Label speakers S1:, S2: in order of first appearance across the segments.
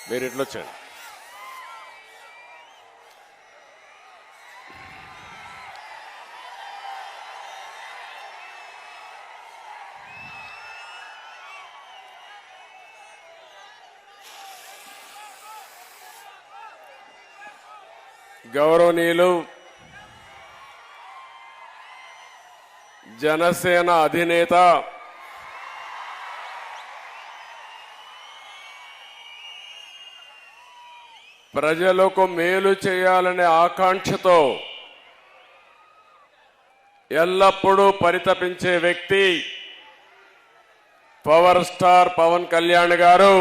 S1: మీరు ఇట్లా వచ్చారు. గౌరవనీయులు జనసేన అధినేత ప్రజలకు మేలు చేయాలనే ఆకాంక్షతో ఎల్లప్పుడూ పరితపించే వ్యక్తి పవర్ స్టార్ పవన్ కళ్యాణ్ గారు.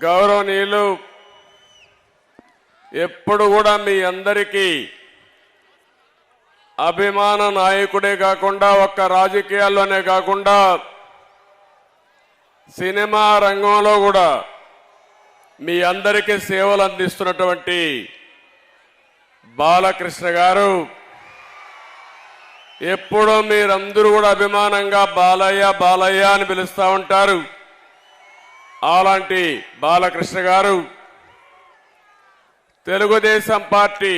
S1: గౌరవనీయులు ఎప్పుడు కూడా మీ అందరికీ అభిమాన నాయకుడే కాకుండా ఒక్క రాజకీయాల్లోనే కాకుండా సినిమా రంగంలో కూడా మీ అందరికీ సేవలు అందిస్తున్నటువంటి బాలకృష్ణ గారు. ఎప్పుడూ మీరందరూ కూడా అభిమానంగా బాలయ్య బాలయ్య అని పిలుస్తూ ఉంటారు. అలాంటి బాలకృష్ణ గారు తెలుగుదేశం పార్టీ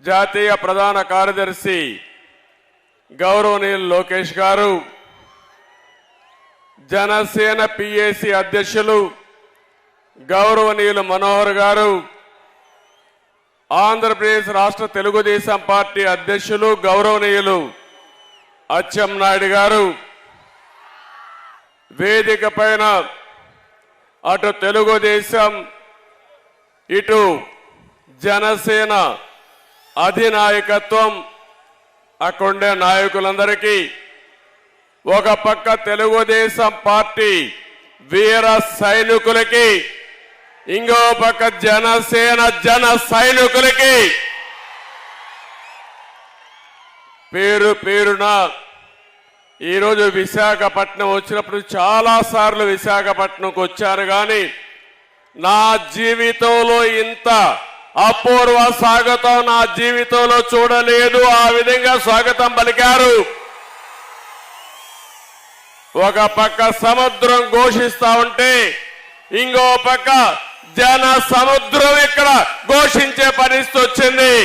S1: జాతీయ ప్రధాన కార్యదర్శి గౌరవనీయులు లోకేష్ గారు, జనసేన పిఏసి అధ్యక్షులు గౌరవనీయులు మనోహర్ గారు, ఆంధ్రప్రదేశ్ రాష్ట్ర తెలుగుదేశం పార్టీ అధ్యక్షులు గౌరవనీయులు అచ్చెన్నాయుడు గారు, వేదిక పైన అటు తెలుగుదేశం ఇటు జనసేన అధినాయకత్వం అక్కడుండే నాయకులందరికీ, ఒక పక్క తెలుగుదేశం పార్టీ వీర సైనికులకి, ఇంకో పక్క జనసేన జన సైనికులకి పేరు పేరున ఈరోజు విశాఖపట్నం వచ్చినప్పుడు చాలాసార్లు విశాఖపట్నంకు వచ్చారు. కానీ నా జీవితంలో ఇంత అపూర్వ స్వాగతం నా జీవితంలో చూడలేదు. ఆ విధంగా స్వాగతం పలికారు. ఒక పక్క సముద్రం ఘోషిస్తా ఉంటే ఇంకో పక్క జన సముద్రం ఇక్కడ ఘోషించే పరిస్థితి వచ్చింది.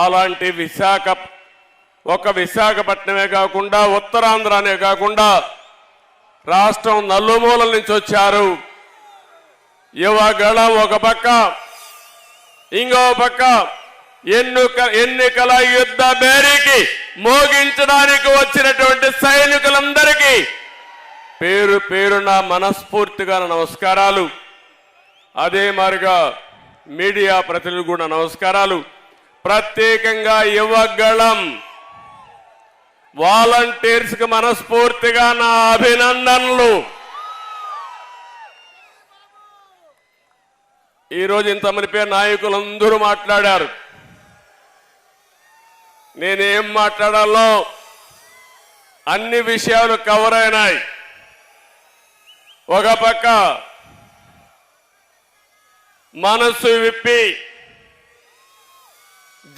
S1: అలాంటి విశాఖపట్నమే కాకుండా ఉత్తరాంధ్రనే కాకుండా రాష్ట్రం నలుమూలల నుంచి వచ్చారు. యువగళం ఒక పక్క, ఇంకో పక్క ఎన్నికల యుద్ధ బేరీకి మోగించడానికి వచ్చినటువంటి సైనికులందరికీ పేరు పేరున మనస్ఫూర్తిగా నమస్కారాలు. అదే మాదిరిగా మీడియా ప్రతినిధులు కూడా నమస్కారాలు. ప్రత్యేకంగా యువగళం వాలంటీర్స్ కి మనస్ఫూర్తిగా నా అభినందనలు. ఈరోజు ఇంతమంది పేరు నాయకులందరూ మాట్లాడారు. నేనేం మాట్లాడాలో అన్ని విషయాలు కవర్ అయినాయి. ఒక పక్క మనసు విప్పి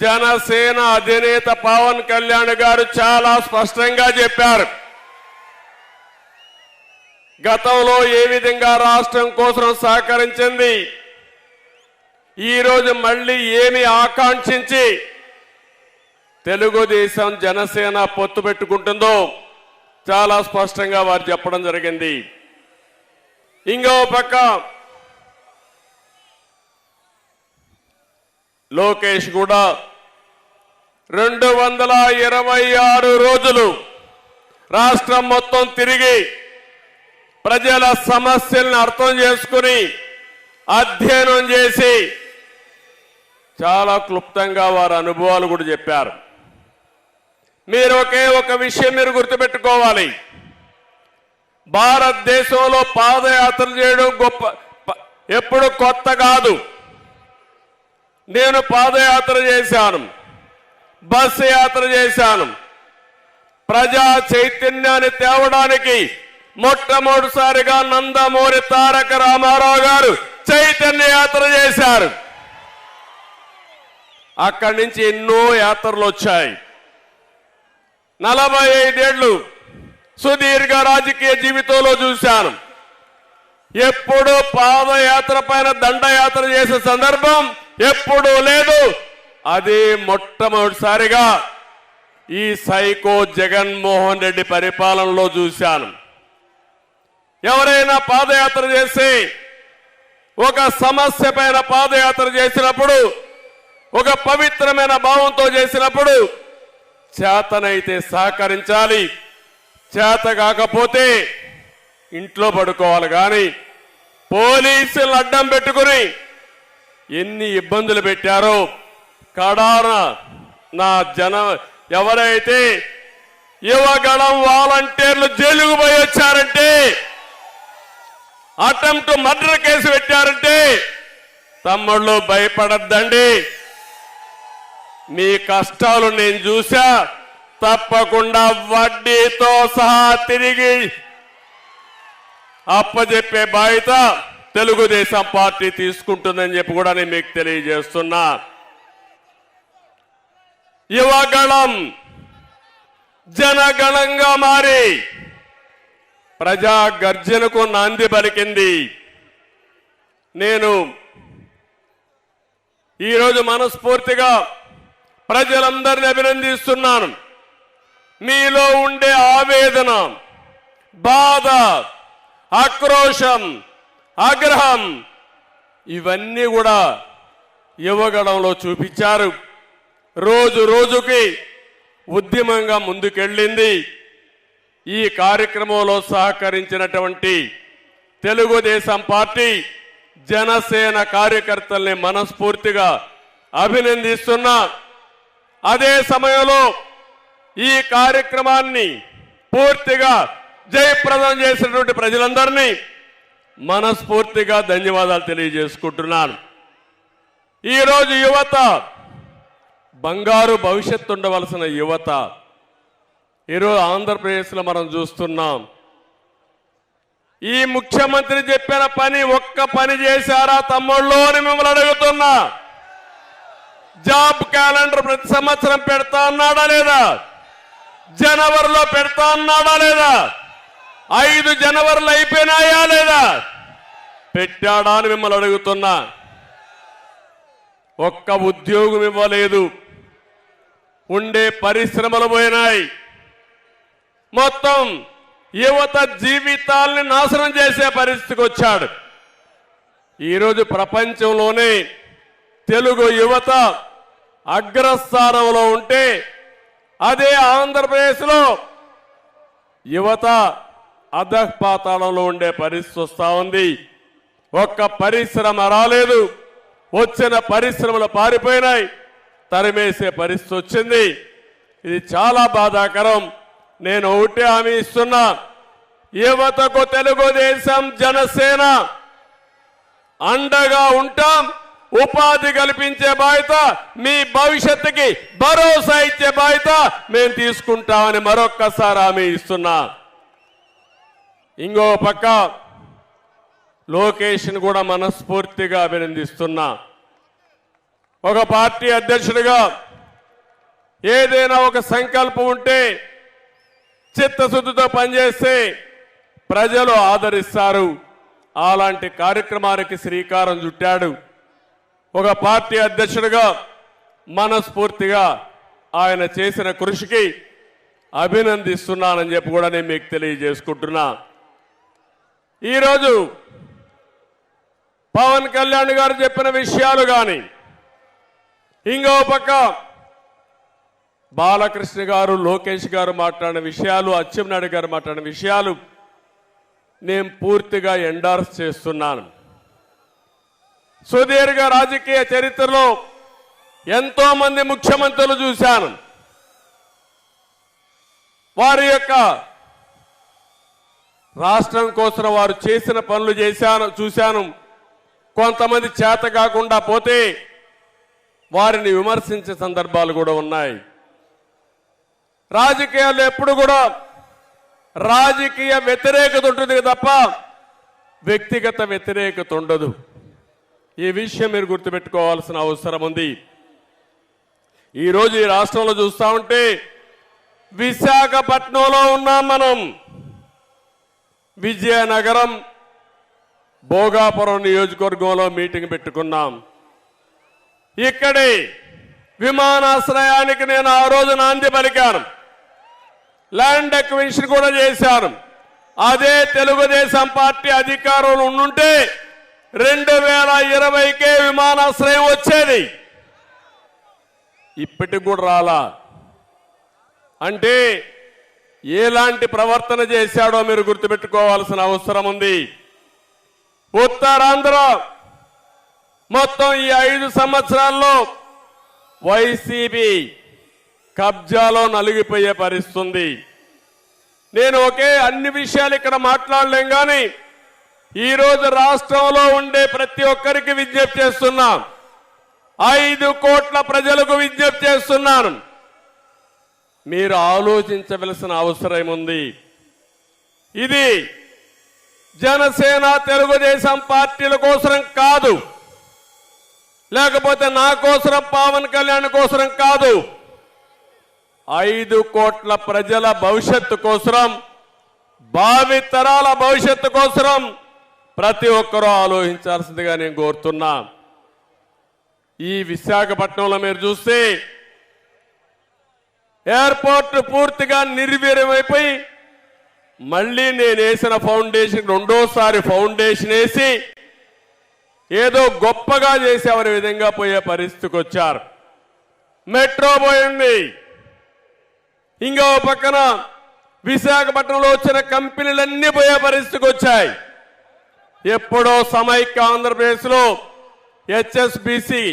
S1: జనసేన అధినేత పవన్ కళ్యాణ్ గారు చాలా స్పష్టంగా చెప్పారు. గతంలో ఏ విధంగా రాష్ట్రం కోసం సహకరించింది, ఈరోజు మళ్ళీ ఏమి ఆకాంక్షించి తెలుగుదేశం జనసేన పొత్తు పెట్టుకుంటుందో చాలా స్పష్టంగా వారు చెప్పడం జరిగింది. ఇంకో పక్క లోకేష్ కూడా 226 రోజులు రాష్ట్రం మొత్తం తిరిగి ప్రజల సమస్యలను అర్థం చేసుకుని అధ్యయనం చేసి చాలా క్లుప్తంగా వారి అనుభవాలు కూడా చెప్పారు. మీరు ఒక విషయం మీరు గుర్తుపెట్టుకోవాలి. భారతదేశంలో పాదయాత్ర చేయడం ఎప్పుడు కొత్త కాదు. నేను పాదయాత్ర చేశాను, బస్సు యాత్ర చేశాను. ప్రజా చైతన్యాన్ని తేవడానికి మొట్టమొదటిసారిగా నందమూరి తారక రామారావు గారు చైతన్య యాత్ర చేశారు. అక్కడి నుంచి ఎన్నో యాత్రలు వచ్చాయి. 45 ఏళ్లు సుదీర్ఘ రాజకీయ జీవితంలో చూశాను. ఎప్పుడు పాదయాత్ర పైన దండయాత్ర చేసే సందర్భం ఎప్పుడూ లేదు. అది మొట్టమొదటిసారిగా ఈ సైకో జగన్మోహన్ రెడ్డి పరిపాలనలో చూశాను. ఎవరైనా పాదయాత్ర చేసి ఒక సమస్య పైన పాదయాత్ర చేసినప్పుడు, ఒక పవిత్రమైన భావంతో చేసినప్పుడు చేతనైతే సహకరించాలి, చేత కాకపోతే ఇంట్లో పడుకోవాలి. కానీ పోలీసులు అడ్డం పెట్టుకుని ఎన్ని ఇబ్బందులు పెట్టారో, కడాన నా ఎవరైతే యువగళం వాలంటీర్లు జైలుకు పోయి వచ్చారంటే, అటెంప్ట్ మర్డర్ కేసు పెట్టారంటే, తమ్ముళ్ళు భయపడద్దండి. మీ కష్టాలు నేను చూసా. తప్పకుండా వడ్డీతో సహా తిరిగి అప్పజెప్పే బాధ్యత తెలుగుదేశం పార్టీ తీసుకుంటుందని చెప్పి కూడా నేను మీకు తెలియజేస్తున్నా. యువగళం జనగణంగా మారి ప్రజా గర్జనకు నాంది పలికింది. నేను ఈరోజు మనస్ఫూర్తిగా ప్రజలందరినీ అభినందిస్తున్నాను. మీలో ఉండే ఆవేదన, బాధ, ఆక్రోశం, ఆగ్రహం ఇవన్నీ కూడా యువగణంలో చూపించారు. రోజు రోజుకి ఉద్యమంగా ముందుకెళ్ళింది. ఈ కార్యక్రమంలో సహకరించినటువంటి తెలుగుదేశం పార్టీ, జనసేన కార్యకర్తల్ని మనస్ఫూర్తిగా అభినందిస్తున్నా. అదే సమయంలో ఈ కార్యక్రమాన్ని పూర్తిగా జయప్రదం చేసినటువంటి ప్రజలందరినీ మనస్ఫూర్తిగా ధన్యవాదాలు తెలియజేసుకుంటున్నాను. ఈరోజు యువత, బంగారు భవిష్యత్తు ఉండవలసిన యువత ఈరోజు ఆంధ్రప్రదేశ్లో మనం చూస్తున్నాం. ఈ ముఖ్యమంత్రి చెప్పిన పని ఒక్క పని చేశారా తమ్ముళ్ళు అని మిమ్మల్ని అడుగుతున్నా. జాబ్ క్యాలెండర్ ప్రతి సంవత్సరం పెడతా అన్నాడా లేదా? జనవరిలో పెడతా అన్నాడా లేదా? 5 జనవరిలో అయిపోయినాయా లేదా? పెట్టాడా అని మిమ్మల్ని అడుగుతున్నా. ఒక్క ఉద్యోగం ఇవ్వలేదు. ఉండే పరిశ్రమలు పోయినాయి. మొత్తం యువత జీవితాల్ని నాశనం చేసే పరిస్థితికి వచ్చాడు. ఈరోజు ప్రపంచంలోనే తెలుగు యువత అగ్రస్థానంలో ఉంటే, అదే ఆంధ్రప్రదేశ్లో యువత అధఃపాతాళంలో ఉండే పరిస్థితి వస్తా ఉంది. ఒక్క పరిశ్రమ రాలేదు. వచ్చిన పరిశ్రమలు పారిపోయినాయి. తరిమేసే పరిస్థితి వచ్చింది. ఇది చాలా బాధాకరం. నేను ఒకటే హామీ ఇస్తున్నా, యువతకు తెలుగుదేశం జనసేన అండగా ఉంటాం. ఉపాధి కల్పించే బాధ్యత, మీ భవిష్యత్తుకి భరోసా ఇచ్చే బాధ్యత మేము తీసుకుంటామని మరొక్కసారి హామీ ఇస్తున్నా. ఇంకో పక్క లోకేష్ని కూడా మనస్ఫూర్తిగా అభినందిస్తున్నా. ఒక పార్టీ అధ్యక్షుడిగా ఏదైనా ఒక సంకల్పం ఉంటే చిత్తశుద్ధితో పనిచేస్తే ప్రజలు ఆదరిస్తారు. అలాంటి కార్యక్రమానికి శ్రీకారం చుట్టాడు. ఒక పార్టీ అధ్యక్షుడిగా మనస్ఫూర్తిగా ఆయన చేసిన కృషికి అభినందిస్తున్నానని చెప్పి కూడా నేను మీకు తెలియజేసుకుంటున్నా. ఈరోజు పవన్ కళ్యాణ్ గారు చెప్పిన విషయాలు కానీ, ఇంకో పక్క బాలకృష్ణ గారు, లోకేష్ గారు మాట్లాడిన విషయాలు, అచ్చెన్నాయుడు గారు మాట్లాడిన విషయాలు నేను పూర్తిగా ఎండార్స్ చేస్తున్నాను. సుదీర్ఘ రాజకీయ చరిత్రలో ఎంతో మంది ముఖ్యమంత్రులు చూశాను. వారి యొక్క రాష్ట్రం కోసం వారు చేసిన పనులు చూశాను. కొంతమంది చేత కాకుండా పోతే వారిని విమర్శించే సందర్భాలు కూడా ఉన్నాయి. రాజకీయాల్లో ఎప్పుడు కూడా రాజకీయ వ్యతిరేకత ఉంటుంది తప్ప వ్యక్తిగత వ్యతిరేకత ఉండదు. ఈ విషయం మీరు గుర్తుపెట్టుకోవాల్సిన అవసరం ఉంది. ఈరోజు ఈ రాష్ట్రంలో చూస్తా ఉంటే విశాఖపట్నంలో ఉన్నాం మనం. విజయనగరం భోగాపురం నియోజకవర్గంలో మీటింగ్ పెట్టుకున్నాం. ఇక్కడి విమానాశ్రయానికి నేను ఆ రోజు నాంది పలికాను. ల్యాండ్ అక్విజిషన్ కూడా చేశాను. అదే తెలుగుదేశం పార్టీ అధికారంలో ఉండుంటే 2020కే విమానాశ్రయం వచ్చేది. ఇప్పటికి కూడా రాలా. అంటే ఎలాంటి ప్రవర్తన చేశాడో మీరు గుర్తుపెట్టుకోవాల్సిన అవసరం ఉంది. ఉత్తరాంధ్ర మొత్తం ఈ 5 సంవత్సరాల్లో వైసీపీ కబ్జాలో నలిగిపోయే పరిస్థితి. నేను అన్ని విషయాలు ఇక్కడ మాట్లాడలేం, కానీ ఈరోజు రాష్ట్రంలో ఉండే ప్రతి ఒక్కరికి విజ్ఞప్తి చేస్తున్నా, 5 కోట్ల ప్రజలకు విజ్ఞప్తి చేస్తున్నాను. మీరు ఆలోచించవలసిన అవసరం ఉంది. ఇది జనసేన తెలుగుదేశం పార్టీల కోసం కాదు, లేకపోతే నా కోసం పవన్ కళ్యాణ్ కోసం కాదు. 5 కోట్ల ప్రజల భవిష్యత్తు కోసం, భావి తరాల భవిష్యత్తు కోసం ప్రతి ఒక్కరూ ఆలోచించాల్సిందిగా నేను కోరుతున్నా. ఈ విశాఖపట్నంలో మీరు చూస్తే ఎయిర్పోర్ట్ పూర్తిగా నిర్వీర్యమైపోయి మళ్ళీ నేను వేసిన ఫౌండేషన్ రెండోసారి ఫౌండేషన్ వేసి ఏదో గొప్పగా చేసేవారి విధంగా పోయే పరిస్థితికి వచ్చారు. మెట్రో పోయింది. ఇంకో పక్కన విశాఖపట్నంలో వచ్చిన కంపెనీలన్నీ పోయే పరిస్థితికి వచ్చాయి. ఎప్పుడో సమైక్య ఆంధ్రప్రదేశ్లో హెచ్ఎస్బిసి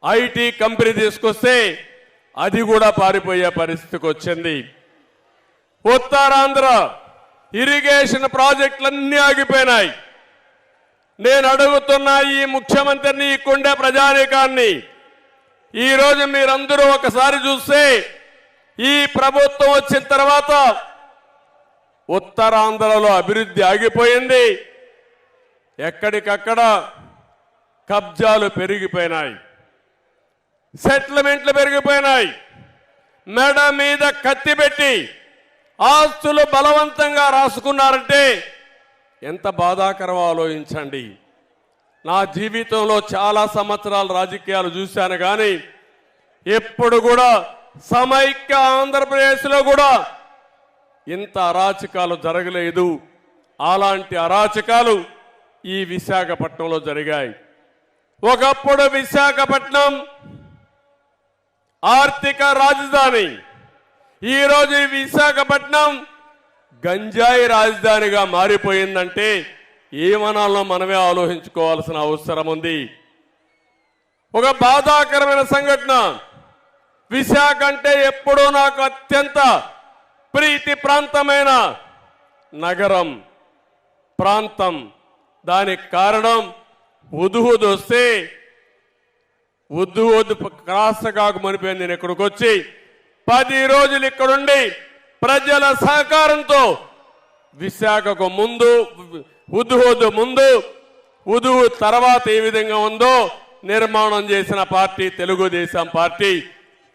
S1: ఐటీ కంపెనీ తీసుకొస్తే అది కూడా పారిపోయే పరిస్థితికి వచ్చింది. ఉత్తరాంధ్ర ఇరిగేషన్ ప్రాజెక్టులన్నీ ఆగిపోయినాయి. నేను అడుగుతున్న ఈ ముఖ్యమంత్రిని, ఈ కొండ ప్రజానీకాన్ని, ఈరోజు మీరందరూ ఒకసారి చూస్తే ఈ ప్రభుత్వం వచ్చిన తర్వాత ఉత్తరాంధ్రలో అభివృద్ధి ఆగిపోయింది. ఎక్కడికక్కడ కబ్జాలు పెరిగిపోయినాయి, సెటిల్మెంట్లు పెరిగిపోయినాయి. మెడ మీద కత్తి పెట్టి ఆస్తులు బలవంతంగా రాసుకున్నారంటే ఎంత బాధాకరమో ఆలోచించండి. నా జీవితంలో చాలా సంవత్సరాలు రాజకీయాలు చూశాను, కానీ ఎప్పుడు కూడా సమైక్య ఆంధ్రప్రదేశ్లో కూడా ఇంత అరాచకాలు జరగలేదు. అలాంటి అరాచకాలు ఈ విశాఖపట్నంలో జరిగాయి. ఒకప్పుడు విశాఖపట్నం ఆర్థిక రాజధాని, ఈరోజు ఈ విశాఖపట్నం గంజాయి రాజధానిగా మారిపోయిందంటే ఏమనాలో మనమే ఆలోచించుకోవాల్సిన అవసరం ఉంది. ఒక బాధాకరమైన సంఘటన. విశాఖ అంటే ఎప్పుడూ నాకు అత్యంత ప్రీతి ప్రాంతమైన నగరం, ప్రాంతం. దానికి కారణం ఉదుహుదు వస్తే ఉద్దు క్రాసగాకు మనిపోయింది. నేను ఇక్కడికి వచ్చి 10 రోజులు ఇక్కడుండి ప్రజల సహకారంతో విశాఖకు ముందు, ఉద్దు ముందు, ఉదు తర్వాత ఏ విధంగా ఉందో నిర్మాణం చేసిన పార్టీ తెలుగుదేశం పార్టీ.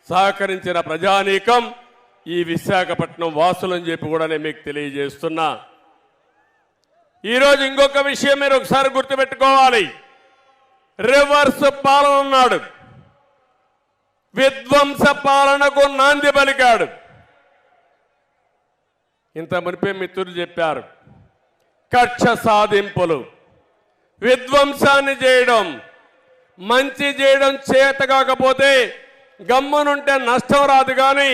S1: సహకరించిన ప్రజానీకం ఈ విశాఖపట్నం వాసులని చెప్పి కూడా నేను మీకు తెలియజేస్తున్నా. ఈరోజు ఇంకొక విషయం మీరు ఒకసారి గుర్తుపెట్టుకోవాలి. రివర్స్ పాలన ఉన్నాడు, విధ్వంస పాలనకు నాంది పలికాడు. ఇంత మునిపే మిత్రులు చెప్పారు, కక్ష సాధింపులు, విధ్వంసాన్ని చేయడం, మంచి చేయడం చేత కాకపోతే గమ్మునుంటే నష్టం రాదు, కానీ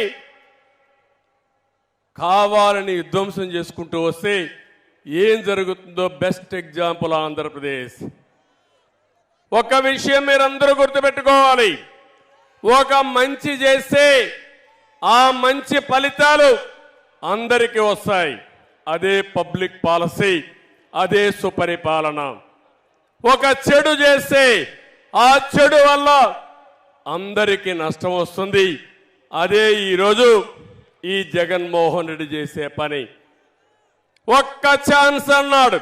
S1: కావాలని విధ్వంసం చేసుకుంటూ వస్తే ఏం జరుగుతుందో బెస్ట్ ఎగ్జాంపుల్ ఆంధ్రప్రదేశ్. ఒక విషయం మీరందరూ గుర్తుపెట్టుకోవాలి, ఒక మంచి చేస్తే ఆ మంచి ఫలితాలు అందరికీ వస్తాయి. అదే పబ్లిక్ పాలసీ, అదే సుపరిపాలన. ఒక చెడు చేస్తే ఆ చెడు వల్ల అందరికీ నష్టం వస్తుంది. అదే ఈరోజు ఈ జగన్మోహన్ రెడ్డి చేసే పని. ఒక్క ఛాన్స్ అన్నాడు,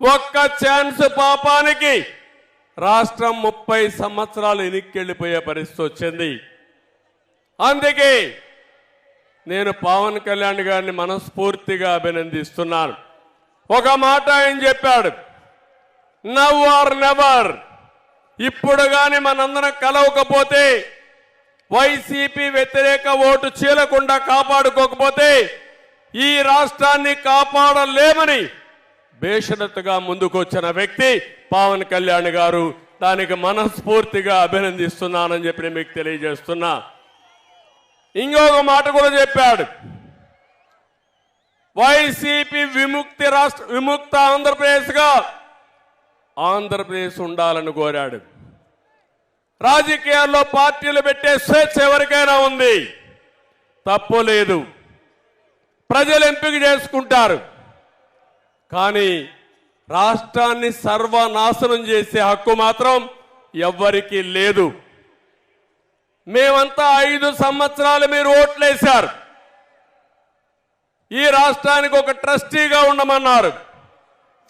S1: ఒక్క ఛాన్స్ పాపానికి రాష్ట్రం 30 సంవత్సరాలు వెనక్కి వెళ్ళిపోయే పరిస్థితి వచ్చింది. అందుకే నేను పవన్ కళ్యాణ్ గారిని మనస్ఫూర్తిగా అభినందిస్తున్నాను. ఒక మాట ఆయన చెప్పాడు, నవ్ ఆర్ నెవర్. ఇప్పుడు కానీ మనందరం కలవకపోతే, వైసీపీ వ్యతిరేక ఓటు చీలకుండా కాపాడుకోకపోతే ఈ రాష్ట్రాన్ని కాపాడలేమని బేషరతుగా ముందుకొచ్చిన వ్యక్తి పవన్ కళ్యాణ్ గారు. దానికి మనస్ఫూర్తిగా అభినందిస్తున్నానని చెప్పి నేను మీకు తెలియజేస్తున్నా. ఇంకొక మాట కూడా చెప్పాడు, వైసీపీ విముక్త ఆంధ్రప్రదేశ్గా ఆంధ్రప్రదేశ్ ఉండాలని కోరాడు. రాజకీయాల్లో పార్టీలు పెట్టే స్వేచ్ఛ ఎవరికైనా ఉంది, తప్పు లేదు, ప్రజలు ఎంపిక చేసుకుంటారు. కానీ రాష్ట్రాన్ని సర్వనాశనం చేసే హక్కు మాత్రం ఎవ్వరికీ లేదు. మేమంతా 5 సంవత్సరాలు మీరు ఓట్లేశారు. ఈ రాష్ట్రానికి ఒక ట్రస్టీగా ఉండమన్నారు,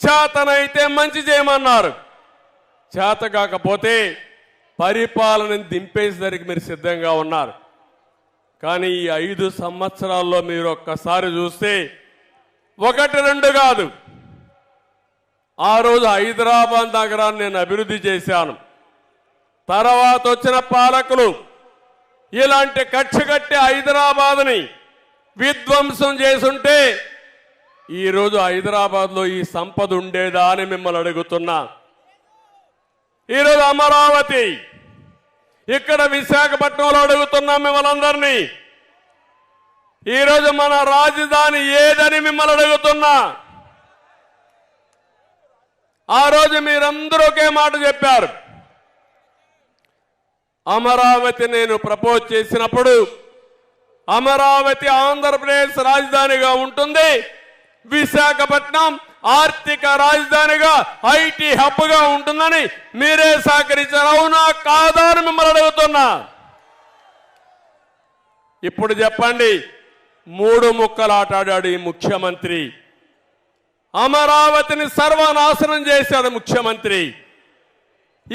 S1: చేతనైతే మంచి చేయమన్నారు. చేత కాకపోతే పరిపాలనని దింపేసరికి మీరు సిద్ధంగా ఉన్నారు. కానీ ఈ 5 సంవత్సరాల్లో మీరు ఒక్కసారి చూస్తే 1-2 కాదు, ఆ రోజు హైదరాబాద్ నగరాన్ని నేను అభివృద్ధి చేశాను. తర్వాత వచ్చిన పాలకులు ఇలాంటి కక్ష కట్టి హైదరాబాద్ని విధ్వంసం చేసుంటే ఈరోజు హైదరాబాద్లో ఈ సంపద ఉండేదా అని మిమ్మల్ని అడుగుతున్నా. ఈరోజు అమరావతి, ఇక్కడ విశాఖపట్నంలో అడుగుతున్నాం మిమ్మల్ని అందరినీ. ఈరోజు మన రాజధాని ఏదని మిమ్మల్ని అడుగుతున్నా. ఆ రోజు మీరందరూ ఒకే మాట చెప్పారు, అమరావతి నేను ప్రపోజ్ చేసినప్పుడు అమరావతి ఆంధ్రప్రదేశ్ రాజధానిగా ఉంటుంది, విశాఖపట్నం ఆర్థిక రాజధానిగా ఐటీ హబ్గా ఉంటుందని మీరే సహకరించారు. అవునా కాదా అని మిమ్మల్ని అడుగుతున్నా. ఇప్పుడు చెప్పండి, 3 ముక్కలు ఆటాడాడు ఈ ముఖ్యమంత్రి. అమరావతిని సర్వనాశనం చేశాడు ముఖ్యమంత్రి.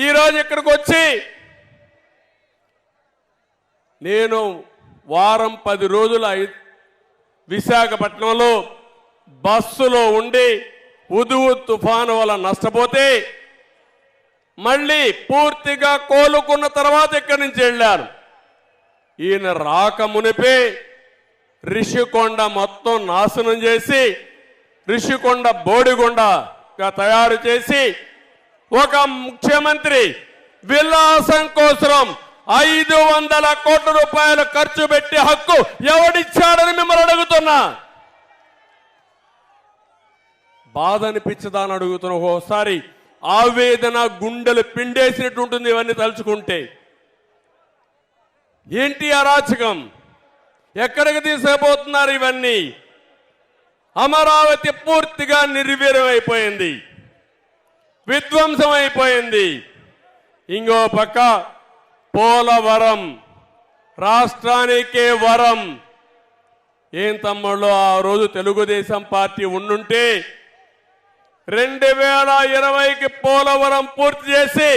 S1: ఈరోజు ఇక్కడికి వచ్చి నేను వారం 10 రోజులు విశాఖపట్నంలో బస్సులో ఉండి ఉదువు తుఫాను వల్ల నష్టపోతే మళ్ళీ పూర్తిగా కోలుకున్న తర్వాత ఇక్కడి నుంచి వెళ్ళాను. ఈయన రాక మునిపే రిషికొండ మొత్తం నాశనం చేసి రిషికొండ బోడిగొండగా తయారు చేసి ఒక ముఖ్యమంత్రి విలాసం కోసం 500 కోట్ల రూపాయలు ఖర్చు పెట్టి హక్కు ఎవడిచ్చాడని మిమ్మల్ని అడుగుతున్నా. బాధ అనిపించదా అని అడుగుతున్నా. ఒక్కోసారి ఆవేదన గుండెలు పిండేసినట్టు ఉంటుంది ఇవన్నీ తలుచుకుంటే. ఏంటి అరాచకం, ఎక్కడికి తీసుకుపోతున్నారు ఇవన్నీ? అమరావతి పూర్తిగా నిర్వీర్యమైపోయింది, విధ్వంసం అయిపోయింది. ఇంకో పక్క పోలవరం రాష్ట్రానికే వరం. ఏం తమ్ముళ్ళు, ఆ రోజు తెలుగుదేశం పార్టీ ఉండుంటే 2020కి పోలవరం పూర్తి చేసి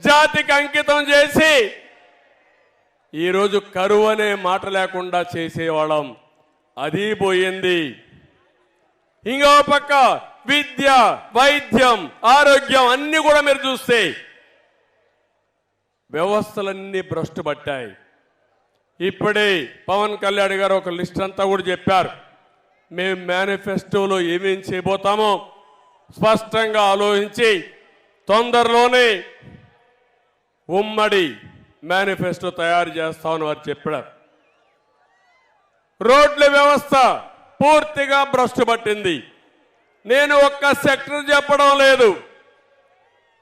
S1: జాతికి అంకితం చేసి ఈరోజు కరువు అనే మాట లేకుండా చేసేవాళ్ళం. అది పోయింది. ఇంకో పక్క విద్య, వైద్యం, ఆరోగ్యం అన్ని కూడా మీరు చూస్తే వ్యవస్థలన్నీ భ్రష్టు పట్టాయి. ఇప్పుడే పవన్ కళ్యాణ్ గారు ఒక లిస్ట్ అంతా కూడా చెప్పారు. మేము మేనిఫెస్టోలో ఏమేం చేయబోతామో స్పష్టంగా ఆలోచించి తొందరలోనే ఉమ్మడి మేనిఫెస్టో తయారు చేస్తామని వారు చెప్పారు. రోడ్ల వ్యవస్థ పూర్తిగా భ్రష్టు పట్టింది. నేను ఒక్క సెక్టర్ చెప్పడం లేదు,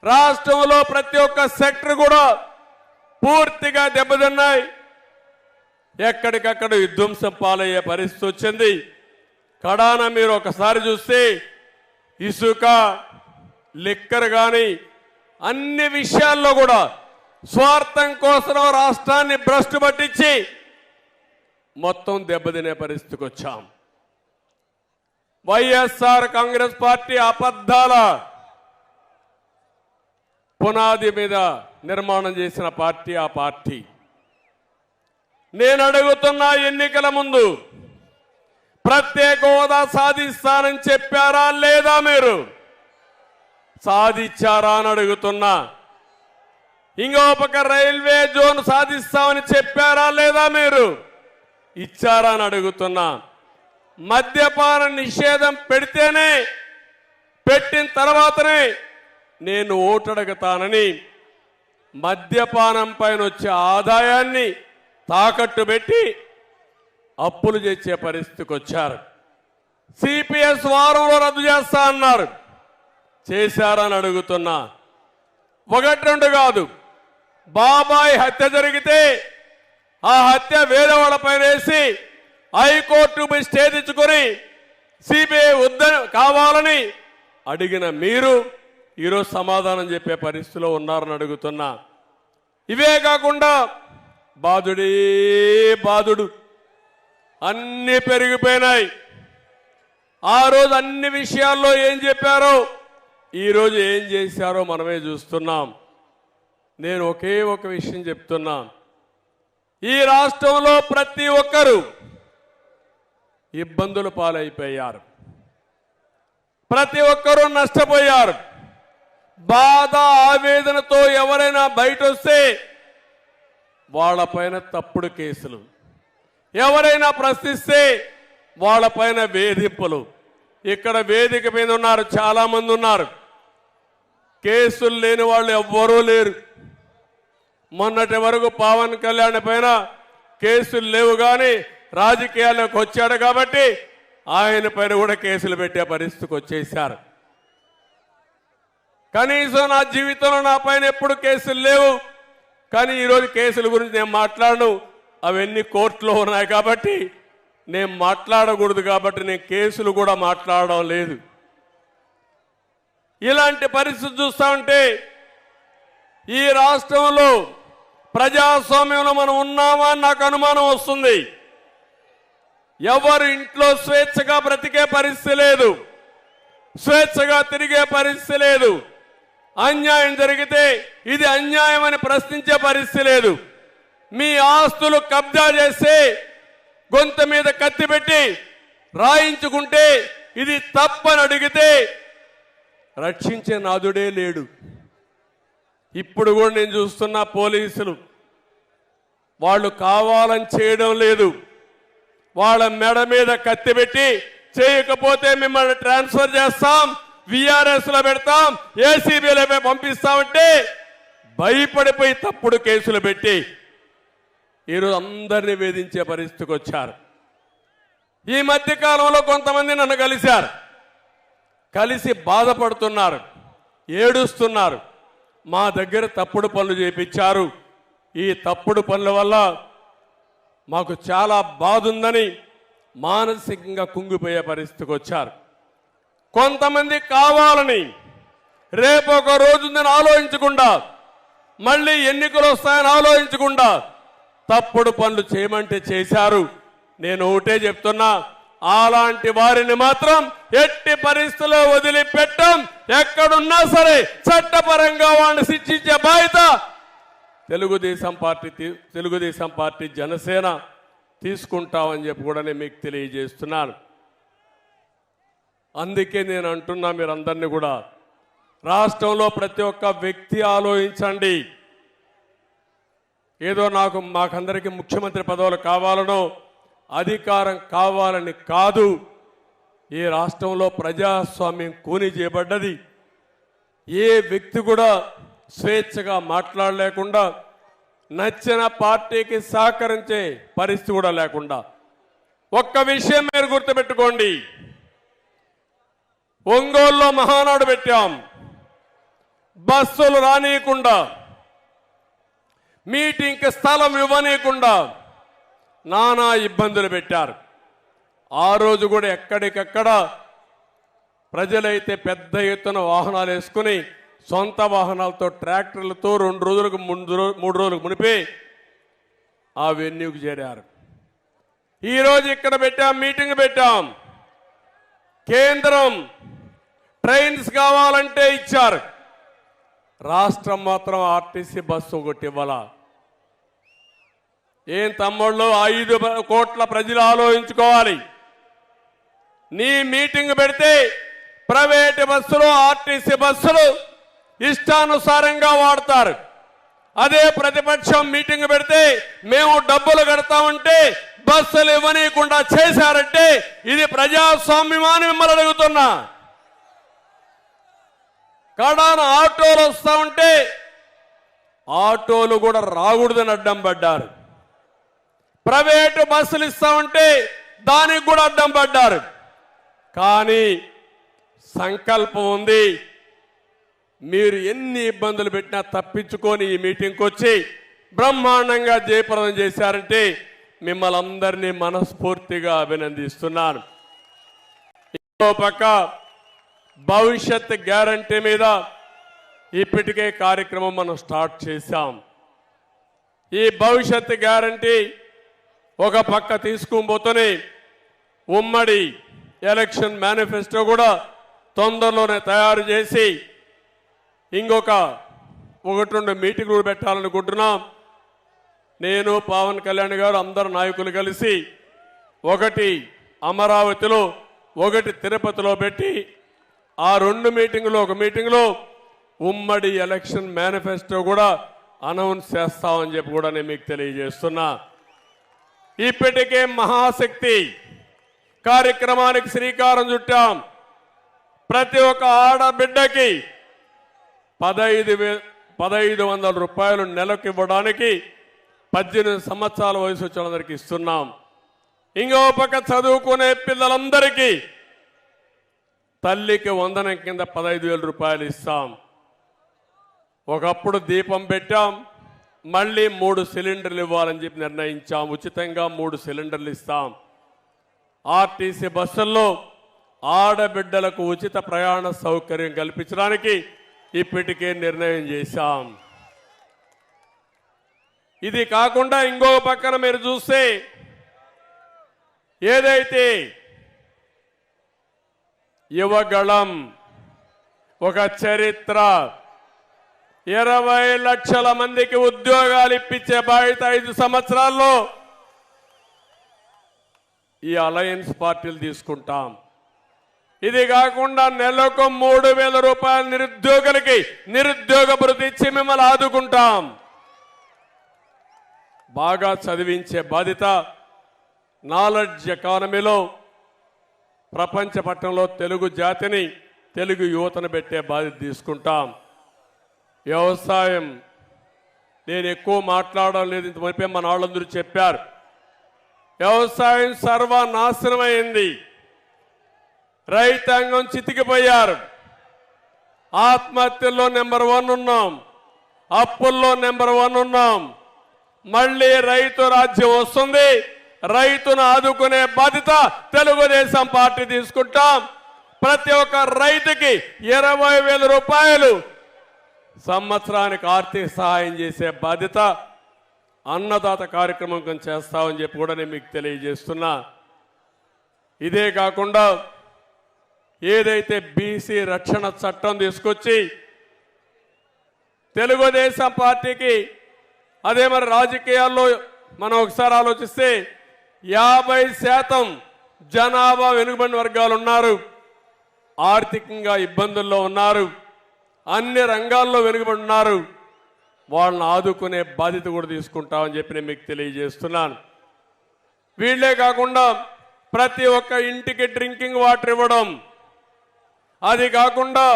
S1: రాష్ట్రంలో ప్రతి ఒక్క సెక్టర్ కూడా పూర్తిగా దెబ్బతిన్నాయి. ఎక్కడికక్కడ విధ్వంసం పాలయ్యే పరిస్థితి వచ్చింది. కడాన మీరు ఒకసారి చూస్తే ఇసుక, లిక్కర్ కానీ అన్ని విషయాల్లో కూడా స్వార్థం కోసం రాష్ట్రాన్ని భ్రష్టు పట్టించి మొత్తం దెబ్బతినే పరిస్థితికి వచ్చాం. వైఎస్ఆర్ కాంగ్రెస్ పార్టీ అబద్ధాల పునాది మీద నిర్మాణం చేసిన పార్టీ ఆ పార్టీ. నేను అడుగుతున్నా, ఎన్నికల ముందు ప్రత్యేక హోదా సాధిస్తానని చెప్పారా లేదా? మీరు సాధించారా అని అడుగుతున్నా. ఇంకో పక్క రైల్వే జోన్ సాధిస్తామని చెప్పారా లేదా? మీరు ఇచ్చారా అని అడుగుతున్నా. మద్యపాన నిషేధం పెట్టిన తర్వాతనే నేను ఓటు అడుగుతానని మద్యపానం పైన వచ్చే ఆదాయాన్ని తాకట్టు పెట్టి అప్పులు చేసే పరిస్థితికి వచ్చారు. సిపిఎస్ వారంలో రద్దు చేస్తా అన్నారు, చేశారని అడుగుతున్నా. ఒకటి రెండు కాదు, బాబాయ్ హత్య జరిగితే ఆ హత్య వేరే వాళ్ళపైన వేసి హైకోర్టు స్టే తెచ్చుకొని సిబిఐ కావాలని అడిగిన మీరు ఈరోజు సమాధానం చెప్పే పరిస్థితిలో ఉన్నారని అడుగుతున్నా. ఇవే కాకుండా బాధుడే బాధుడు, అన్ని పెరిగిపోయినాయి. ఆ రోజు అన్ని విషయాల్లో ఏం చెప్పారో ఈరోజు ఏం చేశారో మనమే చూస్తున్నాం. నేను ఒకే ఒక విషయం చెప్తున్నా, ఈ రాష్ట్రంలో ప్రతి ఒక్కరూ ఇబ్బందుల పాలైపోయారు, ప్రతి ఒక్కరూ నష్టపోయారు. బాధ ఆవేదనతో ఎవరైనా బయట వస్తే వాళ్ళపైన తప్పుడు కేసులు, ఎవరైనా ప్రశ్నిస్తే వాళ్ళపైన వేధింపులు. ఇక్కడ వేదిక మీద ఉన్నారు, చాలా మంది ఉన్నారు, కేసులు లేని వాళ్ళు ఎవ్వరూ లేరు. మొన్నటి వరకు పవన్ కళ్యాణ్ పైన కేసులు లేవు, కానీ రాజకీయాల్లోకి వచ్చాడు కాబట్టి ఆయన పైన కూడా కేసులు పెట్టే పరిస్థితికి వచ్చేశారు. కనీసం నా జీవితంలో నా పైన ఎప్పుడు కేసులు లేవు, కానీ ఈరోజు కేసుల గురించి నేను మాట్లాడను. అవన్నీ కోర్టులో ఉన్నాయి కాబట్టి నేను మాట్లాడకూడదు, కాబట్టి నేను కేసులు కూడా మాట్లాడడం లేదు. ఇలాంటి పరిస్థితి చూస్తా ఉంటే ఈ రాష్ట్రంలో ప్రజాస్వామ్యంలో మనం ఉన్నామా అని నాకు అనుమానం వస్తుంది. ఎవరు ఇంట్లో స్వేచ్ఛగా బ్రతికే పరిస్థితి లేదు, స్వేచ్ఛగా తిరిగే పరిస్థితి లేదు. అన్యాయం జరిగితే ఇది అన్యాయం అని ప్రశ్నించే పరిస్థితి లేదు. మీ ఆస్తులు కబ్జా చేస్తే గొంతు మీద కత్తి పెట్టి రాయించుకుంటే ఇది తప్పని అడిగితే రక్షించే నాదుడే లేడు. ఇప్పుడు కూడా నేను చూస్తున్న పోలీసులు వాళ్ళు కావాలని చేయడం లేదు, వాళ్ళ మెడ మీద కత్తి పెట్టి చేయకపోతే మిమ్మల్ని ట్రాన్స్ఫర్ చేస్తాం, విఆర్ఎస్ లో పెడతాం, ఏసీబీలో పంపిస్తామంటే భయపడిపోయి తప్పుడు కేసులు పెట్టి ఈరోజు అందరినీ వేధించే పరిస్థితికి వచ్చారు. ఈ మధ్య కాలంలో కొంతమంది నన్ను కలిశారు, కలిసి బాధపడుతున్నారు, ఏడుస్తున్నారు. మా దగ్గర తప్పుడు పనులు చేపించారు, ఈ తప్పుడు పనుల వల్ల మాకు చాలా బాధ ఉందని మానసికంగా కుంగిపోయే పరిస్థితికి వచ్చారు. కొంతమంది కావాలని రేపు ఒక రోజుందని ఆలోచించకుండా, మళ్ళీ ఎన్నికలు వస్తాయని ఆలోచించకుండా తప్పుడు పనులు చేయమంటే చేశారు. నేను ఒకటే చెప్తున్నా, అలాంటి వారిని మాత్రం ఎట్టి పరిస్థితుల్లో వదిలిపెట్టం. ఎక్కడున్నా సరే చట్టపరంగా వాడిని శిక్షించే బాధ్యత తెలుగుదేశం పార్టీ జనసేన తీసుకుంటామని చెప్పి కూడా నేను మీకు తెలియజేస్తున్నాను. అందుకే నేను అంటున్నా, మీరందరినీ కూడా రాష్ట్రంలో ప్రతి ఒక్క వ్యక్తి ఆలోచించండి. ఏదో మాకందరికీ ముఖ్యమంత్రి పదవులు కావాలనో అధికారం కావాలని కాదు. ఈ రాష్ట్రంలో ప్రజాస్వామ్యం కూని చేయబడ్డది. ఏ వ్యక్తి కూడా స్వేచ్ఛగా మాట్లాడలేకుండా, నచ్చిన పార్టీకి సహకరించే పరిస్థితి కూడా లేకుండా. ఒక్క విషయం మీరు గుర్తుపెట్టుకోండి, ఒంగోలులో మహానాడు పెట్టాం, బస్సులు రానియకుండా, మీటింగ్కి స్థలం ఇవ్వనీయకుండా నానా ఇబ్బందులు పెట్టారు. ఆ రోజు కూడా ఎక్కడికక్కడ ప్రజలైతే పెద్ద ఎత్తున వాహనాలు వేసుకుని సొంత వాహనాలతో ట్రాక్టర్లతో 2 రోజులకు 3 రోజులకు మునిపే ఆ వెన్యూకి చేరారు. ఈరోజు ఇక్కడ పెట్టాం, మీటింగ్ పెట్టాం. కేంద్రం ట్రైన్స్ కావాలంటే ఇచ్చారు, రాష్ట్రం మాత్రం ఆర్టీసీ బస్సు ఒకటి ఇవ్వాల. ఏం తమ్ముళ్ళు, 5 కోట్ల ప్రజలు ఆలోచించుకోవాలి. నీ మీటింగ్ పెడితే ప్రైవేట్ బస్సులు ఆర్టీసీ బస్సులు ఇష్టానుసారంగా వాడతారు. అదే ప్రతిపక్షం మీటింగ్ పెడితే మేము డబ్బులు కడతామంటే బస్సులు ఇవ్వనీయకుండా చేశారంటే ఇది ప్రజాస్వామ్యమాని మిమ్మల్ని అడుగుతున్నా. కడాన ఆటోలు వస్తా ఉంటే ఆటోలు కూడా రాకూడదని అడ్డం పడ్డారు. ప్రైవేటు బస్సులు ఇస్తామంటే దానికి కూడా అడ్డం పడ్డారు. కానీ సంకల్పం ఉంది. మీరు ఎన్ని ఇబ్బందులు పెట్టినా తప్పించుకొని ఈ మీటింగ్కి వచ్చి బ్రహ్మాండంగా జయప్రదం చేశారంటే మిమ్మల్ని అందరినీ మనస్ఫూర్తిగా అభినందిస్తున్నాను. ఇంకో పక్క భవిష్యత్ గ్యారంటీ మీద ఇప్పటికే కార్యక్రమం మనం స్టార్ట్ చేశాం. ఈ భవిష్యత్ గ్యారంటీ ఒక పక్క తీసుకుపోతూనే ఉమ్మడి ఎలక్షన్ మేనిఫెస్టో కూడా తొందరలోనే తయారు చేసి ఇంకొక 1-2 మీటింగులు పెట్టాలనుకుంటున్నాం. నేను పవన్ కళ్యాణ్ గారు అందరు నాయకులు కలిసి ఒకటి అమరావతిలో ఒకటి తిరుపతిలో పెట్టి ఆ 2 మీటింగులు ఒక మీటింగులో ఉమ్మడి ఎలక్షన్ మేనిఫెస్టో కూడా అనౌన్స్ చేస్తామని చెప్పి కూడా నేను మీకు తెలియజేస్తున్నా. ఇప్పటికే మహాశక్తి కార్యక్రమానికి శ్రీకారం చుట్టాం. ప్రతి ఒక్క ఆడబిడ్డకి 1500 రూపాయలు నెలకు ఇవ్వడానికి 18 సంవత్సరాల వయసు వచ్చిన వాళ్ళందరికీ ఇస్తున్నాం. ఇంకో పక్క చదువుకునే పిల్లలందరికీ తల్లికి వందనం కింద 15,000 రూపాయలు ఇస్తాం. ఒకప్పుడు దీపం పెట్టాం, మళ్ళీ 3 సిలిండర్లు ఇవ్వాలని చెప్పి నిర్ణయించాం. ఉచితంగా 3 సిలిండర్లు ఇస్తాం. ఆర్టీసీ బస్సుల్లో ఆడబిడ్డలకు ఉచిత ప్రయాణ సౌకర్యం కల్పించడానికి ఇప్పటికే నిర్ణయం చేశాం. ఇది కాకుండా ఇంకో పక్కన మీరు చూస్తే ఏదైతే యువగళం ఒక చరిత్ర 20 లక్షల మందికి ఉద్యోగాలు ఇప్పించే బాధ్యత 5 సంవత్సరాల్లో ఈ అలయన్స్ పార్టీలు తీసుకుంటాం. ఇది కాకుండా నెలకు 3,000 రూపాయలు నిరుద్యోగులకి నిరుద్యోగ భృతి ఇచ్చి మిమ్మల్ని ఆదుకుంటాం. బాగా చదివించే బాధ్యత నాలెడ్జ్ ఎకానమీలో ప్రపంచ పట్టణంలో తెలుగు జాతిని తెలుగు యువతను పెట్టే బాధ్యత తీసుకుంటాం. వ్యవసాయం నేను ఎక్కువ మాట్లాడడం లేదు, ఇంత మునిపే మన వాళ్ళందరూ చెప్పారు. వ్యవసాయం సర్వనాశనమైంది. రైతాంగం చితికిపోయారు. ఆత్మహత్యల్లో నెంబర్ 1 ఉన్నాం, అప్పుల్లో నెంబర్ 1 ఉన్నాం. మళ్ళీ రైతు రాజ్యం వస్తుంది. రైతును ఆదుకునే బాధ్యత తెలుగుదేశం పార్టీ తీసుకుంటాం. ప్రతి ఒక్క రైతుకి 20,000 రూపాయలు సంవత్సరానికి ఆర్థిక సహాయం చేసే బాధ్యత అన్నదాత కార్యక్రమం కింద చేస్తామని చెప్పి కూడా నేను మీకు తెలియజేస్తున్నా. ఇదే కాకుండా ఏదైతే బీసీ రక్షణ చట్టం తీసుకొచ్చి తెలుగుదేశం పార్టీకి అదే మరి రాజకీయాల్లో మనం ఒకసారి ఆలోచిస్తే 50% జనాభా వెనుకబడిన వర్గాలు ఉన్నారు, ఆర్థికంగా ఇబ్బందుల్లో ఉన్నారు, అన్ని రంగాల్లో వెనుకబడి ఉన్నారు. వాళ్ళని ఆదుకునే బాధ్యత కూడా తీసుకుంటామని చెప్పి నేను మీకు తెలియజేస్తున్నాను. వీళ్ళే కాకుండా ప్రతి ఒక్క ఇంటికి డ్రింకింగ్ వాటర్ ఇవ్వడం, అది కాకుండా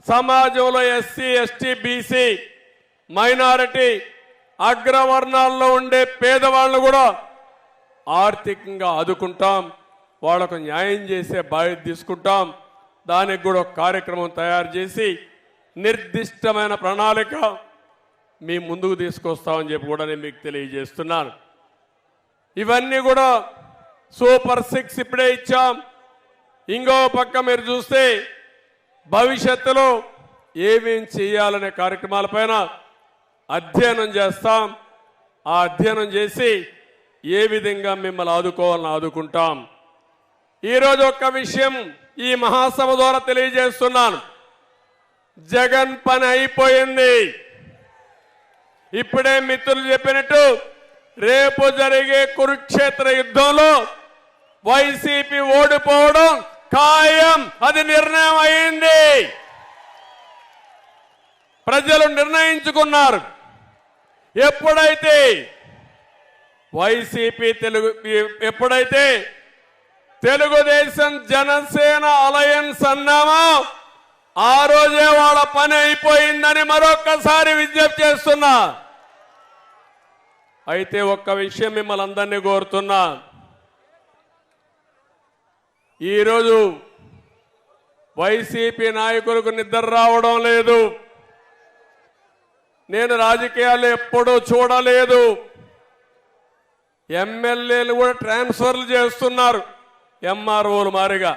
S1: సమాజంలో ఎస్సీ ఎస్టీ బీసీ మైనారిటీ అగ్రవర్ణాల్లో ఉండే పేదవాళ్ళను కూడా ఆర్థికంగా ఆదుకుంటాం. వాళ్లకు న్యాయం చేసే బాధ్యత తీసుకుంటాం. దానికి కూడా ఒక కార్యక్రమం తయారు చేసి నిర్దిష్టమైన ప్రణాళిక మీ ముందుకు తీసుకొస్తామని చెప్పి కూడా నేను మీకు తెలియజేస్తున్నాను. ఇవన్నీ కూడా సూపర్ 6 ఇప్పుడే ఇచ్చాం. ఇంకో పక్క మీరు చూస్తే భవిష్యత్తులో ఏమేం చేయాలనే కార్యక్రమాలపైన అధ్యయనం చేస్తాం. ఆ అధ్యయనం చేసి ఏ విధంగా మిమ్మల్ని ఆదుకోవాలని ఆదుకుంటాం. ఈరోజు ఒక్క విషయం ఈ మహాసభ ద్వారా తెలియజేస్తున్నాను. జగన్ పని అయిపోయింది. ఇప్పుడే మిత్రులు చెప్పినట్టు రేపు జరిగే కురుక్షేత్ర యుద్ధంలో వైసీపీ ఓడిపోవడం ఖాయం. అది నిర్ణయం అయింది. ప్రజలు నిర్ణయించుకున్నారు. ఎప్పుడైతే వైసీపీ ఎప్పుడైతే తెలుగుదేశం జనసేన అలయన్స్ అన్నామో ఆ రోజే వాళ్ళ పని అయిపోయిందని మరొక్కసారి విజ్ఞప్తి చేస్తున్నా. అయితే ఒక్క విషయం మిమ్మల్ని అందరినీ కోరుతున్నా. ఈరోజు వైసీపీ నాయకులకు నిద్ర రావడం లేదు. నేను రాజకీయాలు ఎప్పుడూ చూడలేదు. ఎమ్మెల్యేలు కూడా ట్రాన్స్ఫర్లు చేస్తున్నారు ఎంఆర్ఓలు మారిగా.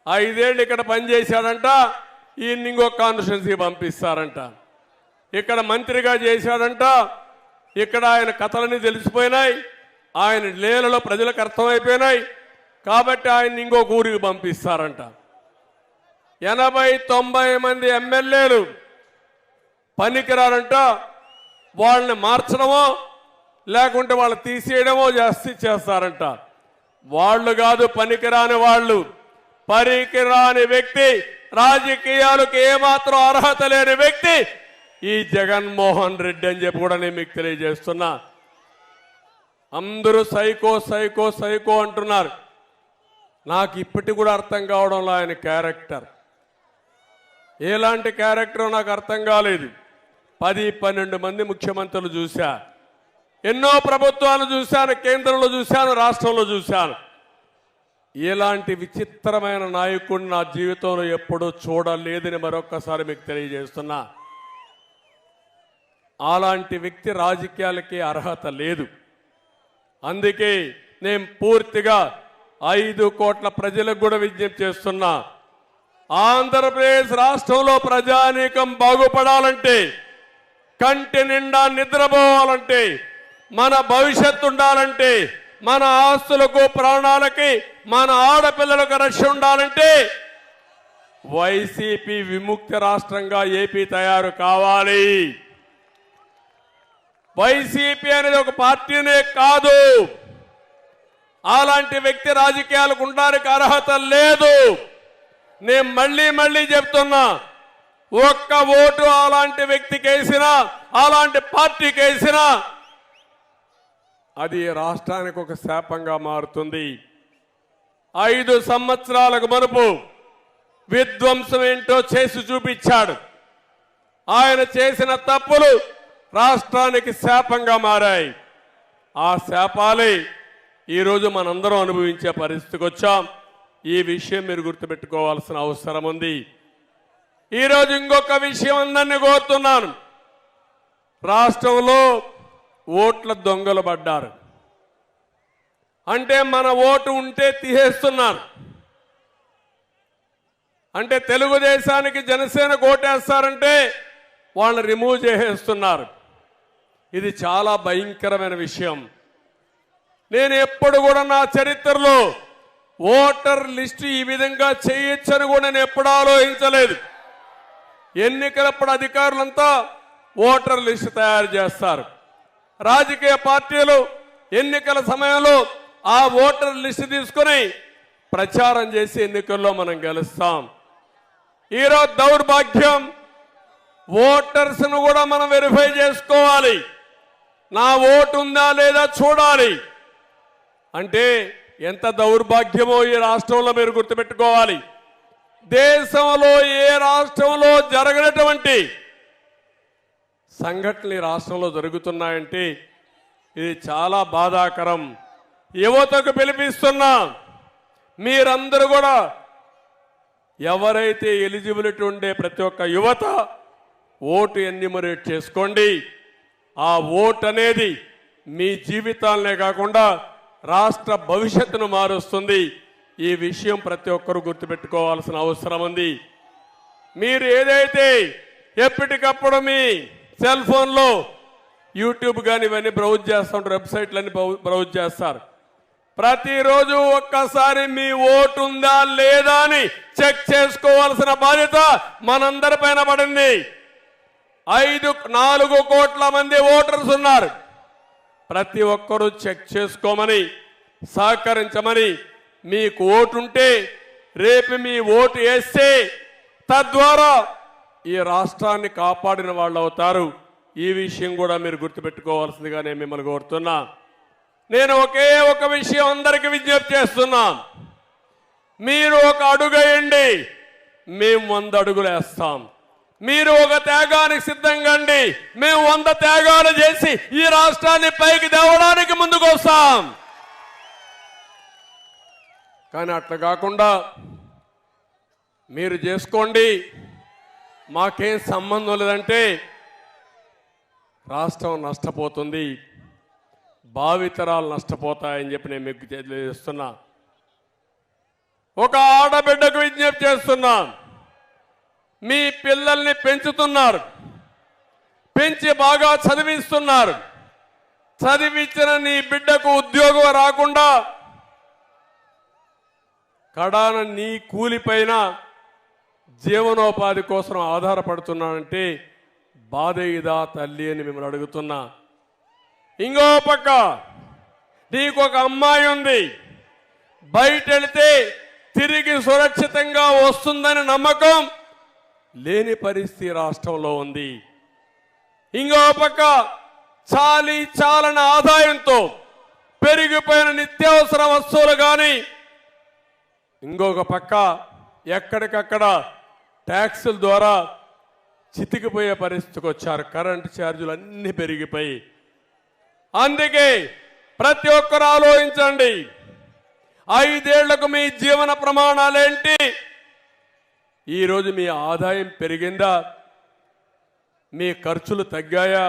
S1: 5 ఏళ్ళు ఇక్కడ పనిచేశాడంట, ఈయన ఇంకో కాన్స్టిట్యున్సీ పంపిస్తారంట. ఇక్కడ మంత్రిగా చేశాడంట, ఇక్కడ ఆయన కథలన్నీ తెలిసిపోయినాయి, ఆయన లీలలో ప్రజలకు అర్థమైపోయినాయి కాబట్టి ఆయన ఇంకొక ఊరికి పంపిస్తారంట. 80-90 మంది ఎమ్మెల్యేలు పనికిరారంట. వాళ్ళని మార్చడమో లేకుంటే వాళ్ళు తీసేయడమో చేస్తారంట. వాళ్ళు కాదు పనికిరాని వాళ్ళు. పనికిరాని వ్యక్తి, రాజకీయాలకు ఏమాత్రం అర్హత లేని వ్యక్తి ఈ జగన్మోహన్ రెడ్డి అని చెప్పి కూడా నేను మీకు తెలియజేస్తున్నా. అందరూ సైకో సైకో సైకో అంటున్నారు. నాకు ఇప్పటికి కూడా అర్థం కావడంలో ఆయన క్యారెక్టర్ ఎలాంటి క్యారెక్టర్ నాకు అర్థం కాలేదు. 10-12 మంది ముఖ్యమంత్రులు చూశా, ఎన్నో ప్రభుత్వాలు చూశాను, కేంద్రంలో చూశాను, రాష్ట్రంలో చూశాను. ఇలాంటి విచిత్రమైన నాయకుడిని నా జీవితంలో ఎప్పుడూ చూడలేదని మరొక్కసారి మీకు తెలియజేస్తున్నా. అలాంటి వ్యక్తి రాజకీయాలకి అర్హత లేదు. అందుకే నేను పూర్తిగా 5 కోట్ల ప్రజలకు కూడా విజ్ఞప్తి చేస్తున్నా. ఆంధ్రప్రదేశ్ రాష్ట్రంలో ప్రజానీకం బాగుపడాలంటే, కంటి నిండా నిద్రపోవాలంటే, మన భవిష్యత్తు ఉండాలంటే, మన ఆస్తులకు ప్రాణాలకి మన ఆడపిల్లలకు రక్షణ ఉండాలంటే వైసీపీ విముక్త రాష్ట్రంగా ఏపీ తయారు కావాలి. వైసీపీ అనేది ఒక పార్టీనే కాదు. అలాంటి వ్యక్తి రాజకీయాలకు ఉండడానికి అర్హత లేదు. నేను మళ్ళీ చెప్తున్నా, ఒక్క ఓటు అలాంటి వ్యక్తికి వేసినా, అలాంటి పార్టీకి వేసినా అది రాష్ట్రానికి ఒక శాపంగా మారుతుంది. 5 సంవత్సరాలకు మునుపు విధ్వంసం ఏంటో చేసి చూపించాడు. ఆయన చేసిన తప్పులు రాష్ట్రానికి శాపంగా మారాయి. ఆ శాపాలే ఈరోజు మనందరం అనుభవించే పరిస్థితికి వచ్చాం. ఈ విషయం మీరు గుర్తుపెట్టుకోవాల్సిన అవసరం ఉంది. ఈరోజు ఇంకొక విషయం అందరినీ కోరుతున్నాను. రాష్ట్రంలో ఓట్ల దొంగలు పడ్డారు. అంటే మన ఓటు ఉంటే తీసేస్తున్నారు. అంటే తెలుగుదేశానికి జనసేన ఓటేస్తారంటే వాళ్ళని రిమూవ్ చేసేస్తున్నారు. ఇది చాలా భయంకరమైన విషయం. నేను ఎప్పుడు కూడా నా చరిత్రలో ఓటర్ లిస్టు ఈ విధంగా చేయొచ్చని కూడా నేను ఎప్పుడు ఆలోచించలేదు. ఎన్నికలప్పుడు అధికారులంతా ఓటర్ లిస్టు తయారు చేస్తారు. రాజకీయ పార్టీలు ఎన్నికల సమయంలో ఆ ఓటర్ లిస్టు తీసుకుని ప్రచారం చేసి ఎన్నికల్లో మనం గెలుస్తాం. ఈరోజు దౌర్భాగ్యం, ఓటర్స్ను కూడా మనం వెరిఫై చేసుకోవాలి. నా ఓటు ఉందా లేదా చూడాలి. అంటే ఎంత దౌర్భాగ్యమో ఈ రాష్ట్రంలో మీరు గుర్తుపెట్టుకోవాలి. దేశంలో ఏ రాష్ట్రంలో జరగనటువంటి సంఘటనలు ఈ రాష్ట్రంలో జరుగుతున్నాయంటే ఇది చాలా బాధాకరం. యువతకు పిలిపిస్తున్నా, మీరందరూ కూడా ఎవరైతే ఎలిజిబిలిటీ ఉండే ప్రతి ఒక్క యువత ఓటు ఎన్యూమరేట్ చేసుకోండి. ఆ ఓటు అనేది మీ జీవితాలనే కాకుండా రాష్ట్ర భవిష్యత్తును మారుస్తుంది. ఈ విషయం ప్రతి ఒక్కరూ గుర్తుపెట్టుకోవాల్సిన అవసరం ఉంది. మీరు ఏదైతే ఎప్పటికప్పుడు మీ సెల్ ఫోన్లో యూట్యూబ్ కానీ ఇవన్నీ బ్రౌజ్ చేస్తూ ఉంటారు, వెబ్సైట్లన్నీ బ్రౌజ్ చేస్తారు. ప్రతిరోజు ఒక్కసారి మీ ఓటు ఉందా లేదా అని చెక్ చేసుకోవాల్సిన బాధ్యత మనందరిపైన పడింది. 4 కోట్ల మంది ఓటర్స్ ఉన్నారు. ప్రతి ఒక్కరూ చెక్ చేసుకోమని సహకరించమని మీకు ఓటుంటే రేపు మీ ఓటు వేస్తే తద్వారా ఈ రాష్ట్రాన్ని కాపాడిన వాళ్ళు అవుతారు. ఈ విషయం కూడా మీరు గుర్తుపెట్టుకోవాల్సిందిగా నేను మిమ్మల్ని కోరుతున్నా. నేను ఒకే ఒక విషయం అందరికీ విజ్ఞప్తి చేస్తున్నా. మీరు ఒక అడుగు వేయండి, మేము 100 అడుగులు వేస్తాం. మీరు ఒక త్యాగానికి సిద్ధంగా అండి, మేము 100 త్యాగాలు చేసి ఈ రాష్ట్రాన్ని పైకి తేవడానికి ముందుకు వస్తాం. కానీ అట్లా కాకుండా మీరు చేసుకోండి, మాకేం సంబంధం లేదంటే రాష్ట్రం నష్టపోతుంది, భావితరాలు నష్టపోతాయని చెప్పి నేను మీకు తెలియజేస్తున్నా. ఒక ఆడబిడ్డకు విజ్ఞప్తి చేస్తున్నా. మీ పిల్లల్ని పెంచుతున్నారు, పెంచి బాగా చదివిస్తున్నారు. చదివించిన నీ బిడ్డకు ఉద్యోగం రాకుండా కడాన నీ కూలిపైన జీవనోపాధి కోసం ఆధారపడుతున్నానంటే బాధ ఇదా తల్లి అని మిమ్మల్ని అడుగుతున్నా. ఇంకో పక్క నీకు ఒక అమ్మాయి ఉంది, బయట వెళితే తిరిగి సురక్షితంగా వస్తుందని నమ్మకం లేని పరిస్థితి రాష్ట్రంలో ఉంది. ఇంకో పక్క చాలని ఆదాయంతో పెరిగిపోయిన నిత్యావసర వస్తువులు కానీ, ఇంకొక పక్క ఎక్కడికక్కడ ట్యాక్సుల ద్వారా చితికిపోయే పరిస్థితికి వచ్చారు. కరెంటు ఛార్జీలు అన్నీ పెరిగిపోయి. అందుకే ప్రతి ఒక్కరు ఆలోచించండి, 5 ఏళ్లకు మీ జీవన ప్రమాణాలేంటి? ఈరోజు మీ ఆదాయం పెరిగిందా? మీ ఖర్చులు తగ్గాయా?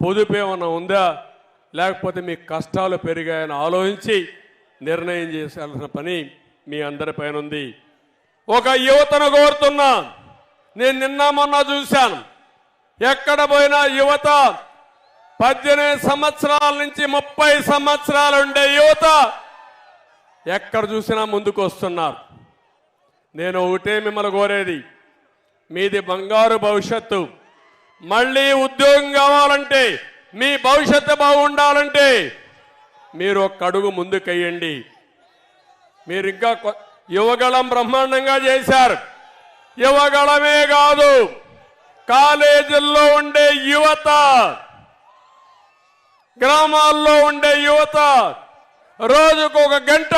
S1: పొదుపు ఏమైనా ఉందా? లేకపోతే మీ కష్టాలు పెరిగాయని ఆలోచించి నిర్ణయం చేయాల్సిన పని మీ అందరిపైన ఉంది. ఒక యువతను కోరుతున్నా. నేను నిన్న మొన్న చూశాను, ఎక్కడ పోయినా యువత 18 సంవత్సరాల నుంచి 30 సంవత్సరాలు ఉండే యువత ఎక్కడ చూసినా ముందుకు వస్తున్నారు. నేను ఒకటే మిమ్మల్ని కోరేది, మీది బంగారు భవిష్యత్తు. మళ్ళీ ఉద్యోగం కావాలంటే, మీ భవిష్యత్తు బాగుండాలంటే మీరు ఒక అడుగు ముందుకెయ్యండి. మీరు ఇంకా యువగళం బ్రహ్మాండంగా చేశారు. యువగళమే కాదు, కాలేజీల్లో ఉండే యువత, గ్రామాల్లో ఉండే యువత రోజుకు 1 గంట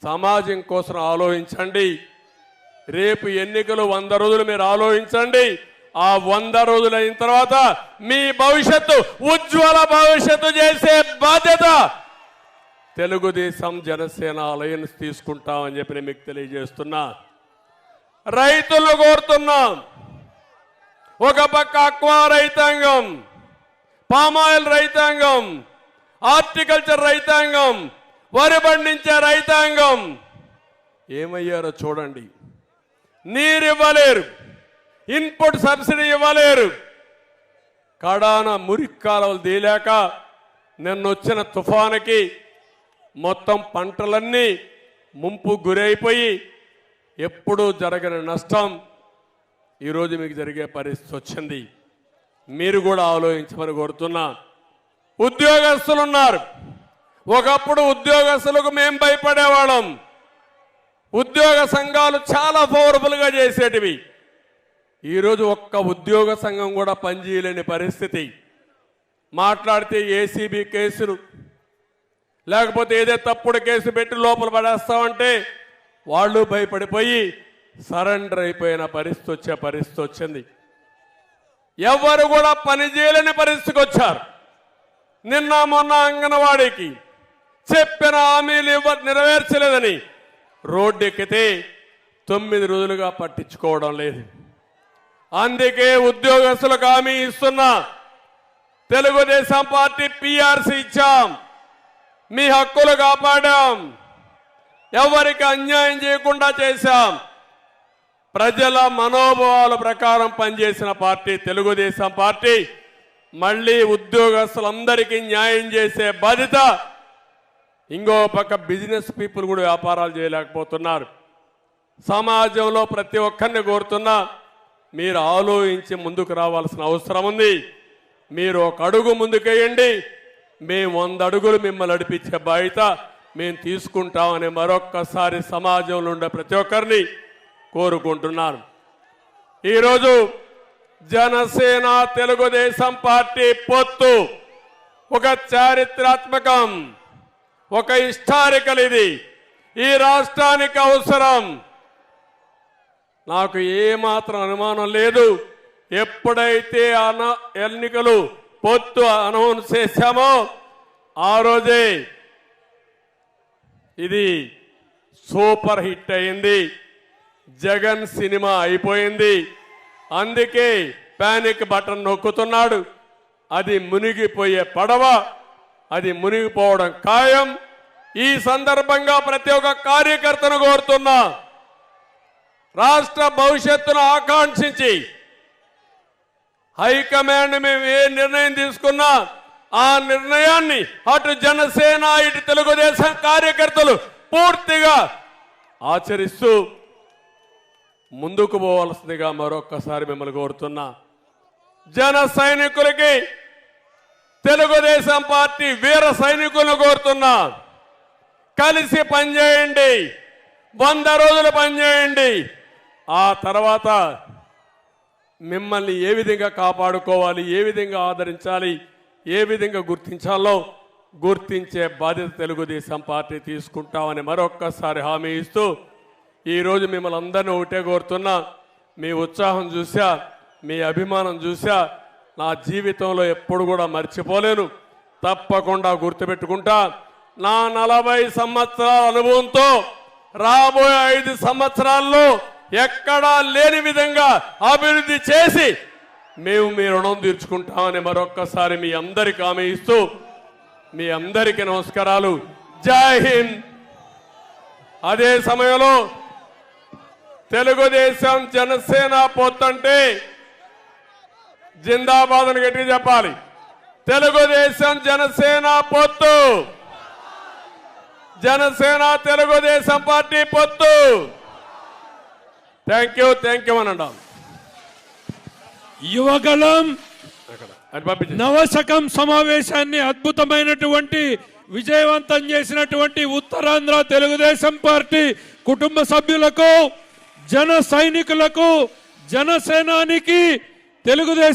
S1: సమాజం కోసం ఆలోచించండి. రేపు ఎన్నికలు 100 రోజులు మీరు ఆలోచించండి. ఆ 100 రోజులు అయిన తర్వాత మీ భవిష్యత్తు ఉజ్వల భవిష్యత్తు చేసే బాధ్యత తెలుగుదేశం జనసేన అలయన్స్ తీసుకుంటామని చెప్పి నేను మీకు తెలియజేస్తున్నా. రైతులు కోరుతున్నాం. ఒక పక్క అక్వా రైతాంగం, పామాయిల్ రైతాంగం, హార్టికల్చర్ రైతాంగం, వరి పండించే రైతాంగం ఏమయ్యారో చూడండి. నీరు ఇవ్వలేరు, ఇన్పుట్ సబ్సిడీ ఇవ్వలేరు. కడాన మురికి కాలువలు తీయలేక నిన్నొచ్చిన తుఫానుకి మొత్తం పంటలన్నీ ముంపు గురైపోయి ఎప్పుడూ జరగని నష్టం ఈరోజు మీకు జరిగే పరిస్థితి వచ్చింది. మీరు కూడా ఆలోచించమని కోరుతున్నా. ఉద్యోగస్తులు ఉన్నారు. ఒకప్పుడు ఉద్యోగస్తులకు మేము భయపడేవాళ్ళం. ఉద్యోగ సంఘాలు చాలా పవర్ఫుల్గా చేసేటివి. ఈరోజు ఒక్క ఉద్యోగ సంఘం కూడా పనిచేయలేని పరిస్థితి. మాట్లాడితే ఏసీబీ కేసులు, లేకపోతే ఏదో తప్పుడు కేసు పెట్టి లోపల పడేస్తామంటే వాళ్ళు భయపడిపోయి సరెండర్ అయిపోయిన పరిస్థితి వచ్చింది. ఎవరు కూడా పని చేయలేని పరిస్థితికి వచ్చారు. నిన్న మొన్న అంగన్వాడీకి చెప్పిన హామీలు నెరవేర్చలేదని రోడ్డు ఎక్కితే 9 రోజులుగా పట్టించుకోవడం లేదు. అందుకే ఉద్యోగస్తులకు హామీ ఇస్తున్నా. తెలుగుదేశం పార్టీ పిఆర్సీ ఇచ్చాం, మీ హక్కులు కాపాడాం, ఎవరికి అన్యాయం చేయకుండా చేశాం. ప్రజల మనోభావాల ప్రకారం పనిచేసిన పార్టీ తెలుగుదేశం పార్టీ. మళ్ళీ ఉద్యోగస్తులందరికీ న్యాయం చేసే బాధ్యత. ఇంకో పక్క బిజినెస్ పీపుల్ కూడా వ్యాపారాలు చేయలేకపోతున్నారు. సమాజంలో ప్రతి ఒక్కరిని కోరుతున్నా, మీరు ఆలోచించి ముందుకు రావాల్సిన అవసరం ఉంది. మీరు ఒక అడుగు ముందుకేయండి. మేము 100 అడుగులు మిమ్మల్ని నడిపించే బాధ్యత మేము తీసుకుంటామని మరొక్కసారి సమాజంలో ఉండే ప్రతి ఒక్కరిని కోరుకుంటున్నాను. ఈరోజు జనసేన తెలుగుదేశం పార్టీ పొత్తు ఒక చారిత్రాత్మకం, ఒక హిస్టారికల్. ఇది ఈ రాష్ట్రానికి అవసరం. నాకు ఏమాత్రం అనుమానం లేదు. ఎప్పుడైతే ఎన్నికలు పొత్తు అనౌన్స్ చేశామో ఆ రోజే ఇది సూపర్ హిట్ అయింది. జగన్ సినిమా అయిపోయింది. అందుకే పానిక్ బటన్ నొక్కుతున్నాడు. అది మునిగిపోయే పడవ, అది మునిగిపోవడం ఖాయం. ఈ సందర్భంగా ప్రతి ఒక్క కార్యకర్తను కోరుతున్నా, రాష్ట్ర భవిష్యత్తును ఆకాంక్షించి హైకమాండ్ మేము ఏ నిర్ణయం తీసుకున్నా ఆ నిర్ణయాన్ని అటు జనసేన ఇటు తెలుగుదేశం కార్యకర్తలు పూర్తిగా ఆచరిస్తూ ముందుకు పోవాల్సిందిగా మరొక్కసారి మిమ్మల్ని కోరుతున్నా. జన సైనికులకి తెలుగుదేశం పార్టీ వీర సైనికులను కోరుతున్నా, కలిసి పనిచేయండి, 100 రోజులు పనిచేయండి. ఆ తర్వాత మిమ్మల్ని ఏ విధంగా కాపాడుకోవాలి, ఏ విధంగా ఆదరించాలి, ఏ విధంగా గుర్తించాలో గుర్తించే బాధ్యత తెలుగుదేశం పార్టీ తీసుకుంటామని మరొక్కసారి హామీ ఇస్తూ ఈరోజు మిమ్మల్ని అందరినీ ఒకటే కోరుతున్నా. మీ ఉత్సాహం చూసా, మీ అభిమానం చూసా నా జీవితంలో ఎప్పుడు కూడా మర్చిపోలేను. తప్పకుండా గుర్తుపెట్టుకుంటా. నా 40 సంవత్సరాల అనుభవంతో రాబోయే 5 సంవత్సరాల్లో ఎక్కడా లేని విధంగా అభివృద్ధి చేసి మేము మీ రుణం తీర్చుకుంటామని మరొక్కసారి మీ అందరికీ హామీ ఇస్తూ మీ అందరికీ నమస్కారాలు. జై హింద్. అదే సమయంలో తెలుగుదేశం జనసేన పొత్తంటే జిందాబాద్ అని గట్టిగా చెప్పాలి. తెలుగుదేశం జనసేన పొత్తు, జనసేన తెలుగుదేశం పార్టీ పొత్తు. థ్యాంక్ యూ అని అన్నాం.
S2: యువగలం నవశకం సమావేశాన్ని అద్భుతమైనటువంటి విజయవంతం చేసినటువంటి ఉత్తరాంధ్ర తెలుగుదేశం పార్టీ కుటుంబ సభ్యులకు, జన సైనికులకు, జనసేనానికి తెలుగుదేశం